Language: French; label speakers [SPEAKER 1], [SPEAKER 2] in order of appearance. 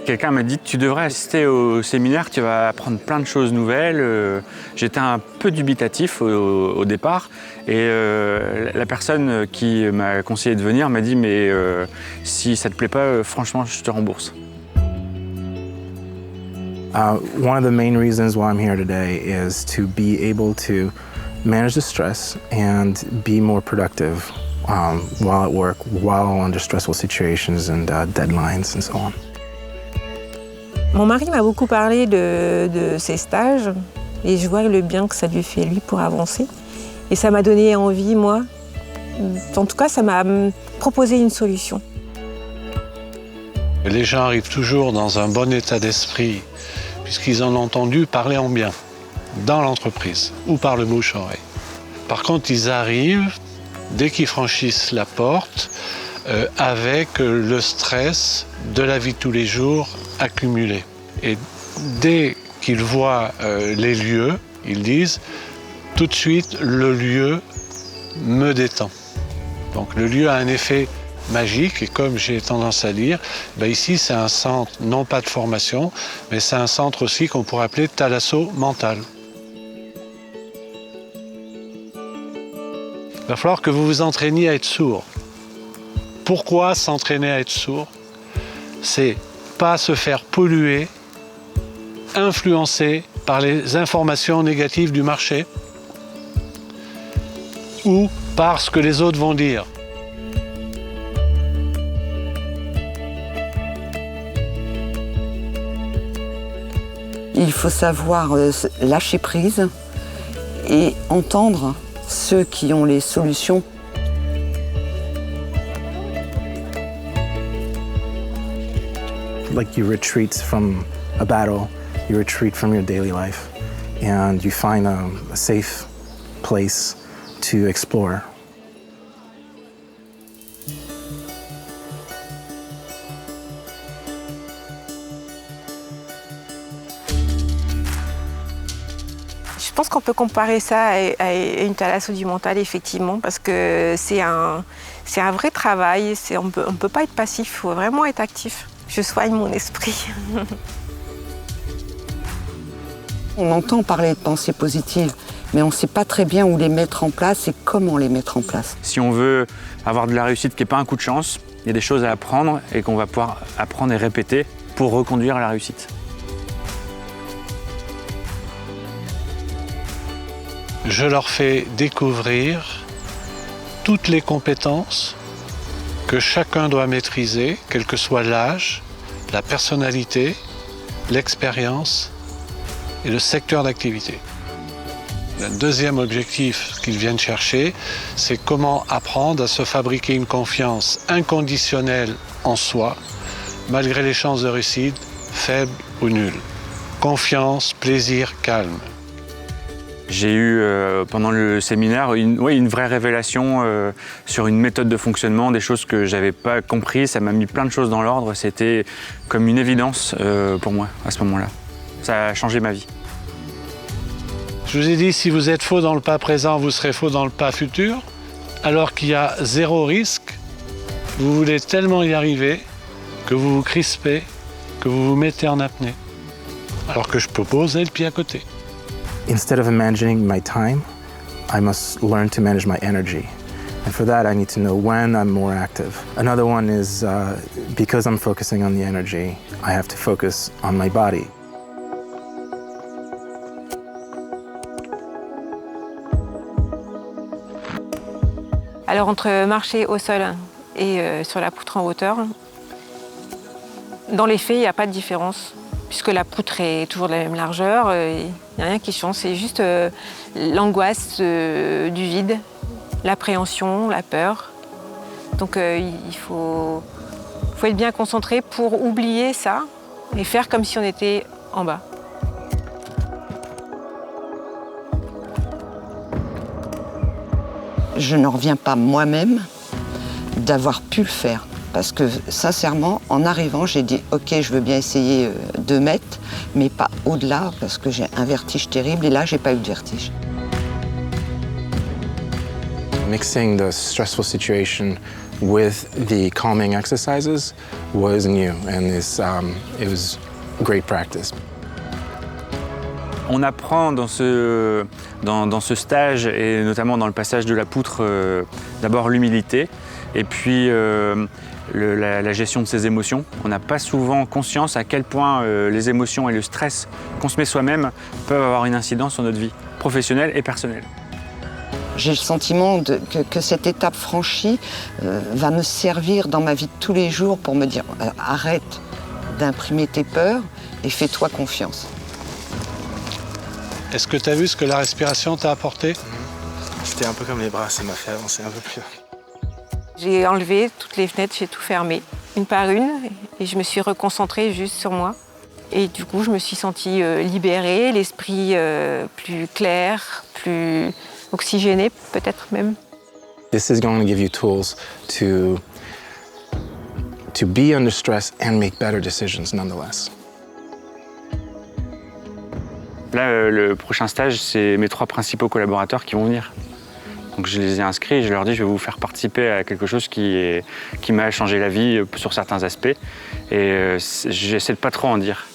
[SPEAKER 1] Quelqu'un m'a dit « tu devrais assister au séminaire, tu vas apprendre plein de choses nouvelles ». J'étais un peu dubitatif au départ et la personne qui m'a conseillé de venir m'a dit « mais si ça ne te plaît pas, franchement, je te rembourse ».
[SPEAKER 2] One of the main reasons why I'm here today is to be able to manage the stress and be more productive while at work, while under stressful situations and deadlines and so on.
[SPEAKER 3] Mon mari m'a beaucoup parlé de ses stages et je vois le bien que ça lui fait lui pour avancer. Et ça m'a donné envie, moi, en tout cas ça m'a proposé une solution.
[SPEAKER 4] Les gens arrivent toujours dans un bon état d'esprit puisqu'ils en ont entendu parler en bien, dans l'entreprise ou par le bouche-oreille. Par contre, ils arrivent, dès qu'ils franchissent la porte, avec le stress de la vie de tous les jours accumulé. Et dès qu'ils voient les lieux, ils disent tout de suite le lieu me détend. Donc le lieu a un effet magique et comme j'ai tendance à dire, ici c'est un centre non pas de formation, mais c'est un centre aussi qu'on pourrait appeler thalasso mental. Il va falloir que vous vous entraîniez à être sourd. Pourquoi s'entraîner à être sourd? C'est pas se faire polluer, influencer par les informations négatives du marché ou par ce que les autres vont dire.
[SPEAKER 5] Il faut savoir lâcher prise et entendre ceux qui ont les solutions.
[SPEAKER 2] Like you retreat from a battle, you retreat from your daily life, and you find a safe place to explore.
[SPEAKER 3] Je pense qu'on peut comparer ça à une thalasso du mental, effectivement, parce que c'est un vrai travail. On ne peut pas être passif, il faut vraiment être actif. Je soigne mon esprit.
[SPEAKER 5] On entend parler de pensées positives, mais on ne sait pas très bien où les mettre en place et comment les mettre en place.
[SPEAKER 1] Si on veut avoir de la réussite qui n'est pas un coup de chance, il y a des choses à apprendre et qu'on va pouvoir apprendre et répéter pour reconduire à la réussite.
[SPEAKER 4] Je leur fais découvrir toutes les compétences que chacun doit maîtriser, quel que soit l'âge, la personnalité, l'expérience et le secteur d'activité. Le deuxième objectif qu'ils viennent chercher, c'est comment apprendre à se fabriquer une confiance inconditionnelle en soi, malgré les chances de réussite faibles ou nulles. Confiance, plaisir, calme.
[SPEAKER 1] J'ai eu pendant le séminaire une vraie révélation sur une méthode de fonctionnement, des choses que je n'avais pas compris. Ça m'a mis plein de choses dans l'ordre. C'était comme une évidence pour moi à ce moment-là. Ça a changé ma vie.
[SPEAKER 4] Je vous ai dit, si vous êtes faux dans le pas présent, vous serez faux dans le pas futur. Alors qu'il y a zéro risque, vous voulez tellement y arriver que vous vous crispez, que vous vous mettez en apnée. Alors que je peux poser le pied à côté.
[SPEAKER 2] Instead of managing my time, I must learn to manage my energy. And for that, I need to know when I'm more active. Another one is because I'm focusing on the energy, I have to focus on my body.
[SPEAKER 3] Alors entre marcher au sol et sur la poutre en hauteur, dans les faits, il n'y a pas de différence. Puisque la poutre est toujours de la même largeur, il n'y a rien qui change, c'est juste l'angoisse du vide, l'appréhension, la peur. Donc il faut être bien concentré pour oublier ça et faire comme si on était en bas.
[SPEAKER 5] Je ne reviens pas moi-même d'avoir pu le faire. Parce que sincèrement, en arrivant, j'ai dit « Ok, je veux bien essayer 2 mètres, mais pas au-delà, parce que j'ai un vertige terrible. » Et là, j'ai pas eu de vertige.
[SPEAKER 2] Mixing the stressful situation with the calming exercises was new, and it was great practice.
[SPEAKER 1] On apprend dans ce stage, et notamment dans le passage de la poutre, d'abord l'humilité, et puis la gestion de ses émotions. On n'a pas souvent conscience à quel point les émotions et le stress qu'on se met soi-même peuvent avoir une incidence sur notre vie professionnelle et personnelle.
[SPEAKER 5] J'ai le sentiment que cette étape franchie va me servir dans ma vie de tous les jours pour me dire arrête d'imprimer tes peurs et fais-toi confiance.
[SPEAKER 4] Est-ce que tu as vu ce que la respiration t'a apporté?
[SPEAKER 2] C'était un peu comme les bras, ça m'a fait avancer un peu plus.
[SPEAKER 3] J'ai enlevé toutes les fenêtres, j'ai tout fermé, une par une, et je me suis reconcentrée juste sur moi. Et du coup, je me suis sentie libérée, l'esprit plus clair, plus oxygéné peut-être même.
[SPEAKER 2] This is going to give you tools to be under stress and make better decisions nonetheless.
[SPEAKER 1] Là, le prochain stage, c'est mes 3 principaux collaborateurs qui vont venir. Donc je les ai inscrits et je leur dis je vais vous faire participer à quelque chose qui m'a changé la vie sur certains aspects. Et j'essaie de pas trop en dire.